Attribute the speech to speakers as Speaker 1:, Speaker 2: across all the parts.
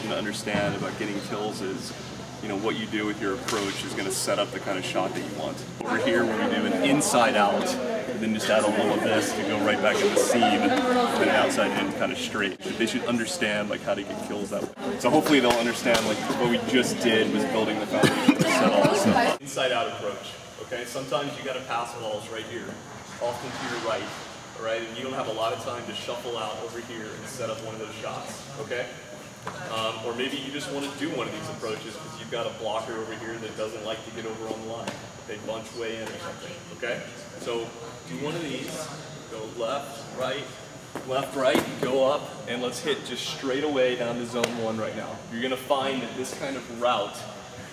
Speaker 1: important to understand about getting kills is, you know, what you do with your approach is going to set up the kind of shot that you want. Over here, we're going to do an inside out, and then just add a little of this to go right back in the seam, and then outside in kind of straight. They should understand like how to get kills that way. So hopefully they'll understand like what we just did was building the foundation to set all this stuff up. Inside out approach. Okay, sometimes you got to pass balls right here, often to your right. All right, and you don't have a lot of time to shuffle out over here and set up one of those shots. Okay. Or maybe you just want to do one of these approaches because you've got a blocker over here that doesn't like to get over on the line. They bunch way in or something, okay? So do one of these, go left, right, go up, and let's hit just straight away down to zone 1 right now. You're going to find that this kind of route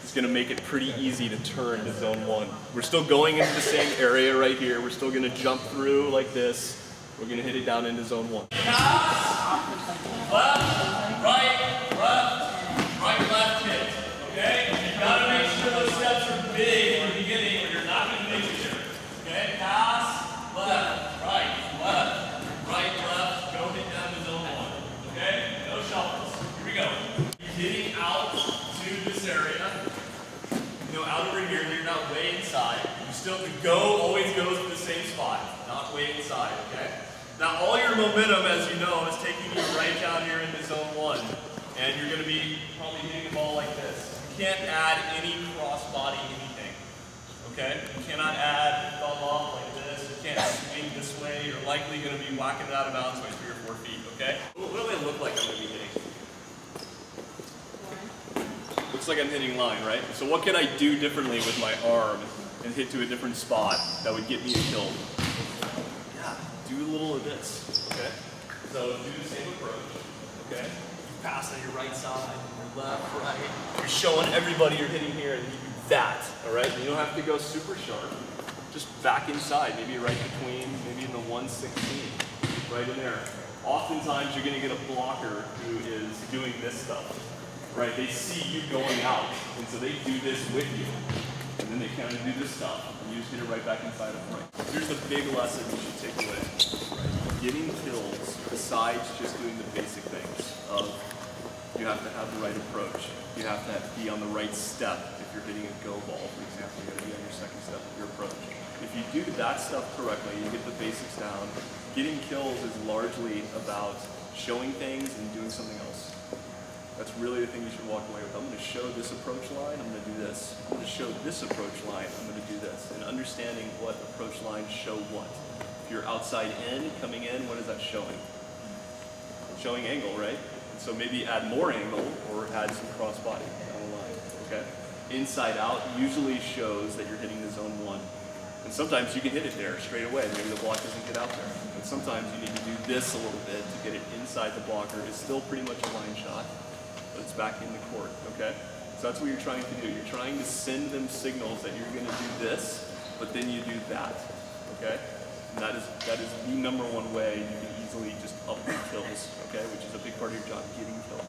Speaker 1: is going to make it pretty easy to turn to zone 1. We're still going into the same area right here. We're still going to jump through like this. We're going to hit it down into zone 1. Left, right, left hit, okay? You've got to make sure those steps are big in the beginning or you're not going to make it here, okay? Pass, left, left, go hit down to zone 1, okay? No shuffles. Here we go. You're hitting out to this area, you know, out over here, you're not way inside. You still, the go always goes to the same spot, not way inside, okay? Now all your momentum, as you know, is taking you right down here into zone 1. And you're going to be probably hitting the ball like this. You can't add any cross-body anything, okay? You cannot add thumb up like this. You can't swing this way. You're likely going to be whacking it out of bounds by 3 or 4 feet, okay? What do I look like I'm going to be hitting? Looks like I'm hitting line, right? So what can I do differently with my arm and hit to a different spot that would get me a kill? Yeah, do a little of this, okay? So do the same approach, okay? Pass on your right side, your left, right. You're showing everybody you're hitting here and you do that, all right? You don't have to go super sharp. Just back inside, maybe right between, maybe in the 116, right in there. Oftentimes you're gonna get a blocker who is doing this stuff, right? They see you going out, and so they do this with you. And then they kind of do this stuff, and you just hit it right back inside of the right. Here's the big lesson you should take away, right? Getting kills, besides just doing the basic things of you have to have the right approach. You have to be on the right step. If you're hitting a go ball, for example, you got to be on your second step of your approach. If you do that stuff correctly, you get the basics down. Getting kills is largely about showing things and doing something else. That's really the thing you should walk away with. I'm going to show this approach line, I'm going to do this. I'm going to show this approach line, I'm going to do this. And understanding what approach lines show what. If you're outside in, coming in, what is that showing? Showing angle, right? So maybe add more angle or add some cross-body down the line, okay? Inside out usually shows that you're hitting the zone 1. And sometimes you can hit it there straight away. Maybe the block doesn't get out there. But sometimes you need to do this a little bit to get it inside the blocker. It's still pretty much a line shot, but it's back in the court, okay? So that's what you're trying to do. You're trying to send them signals that you're gonna do this, but then you do that, okay? And that is the #1 way you can easily just up your kills, okay? Which is a big part of your job, getting kills.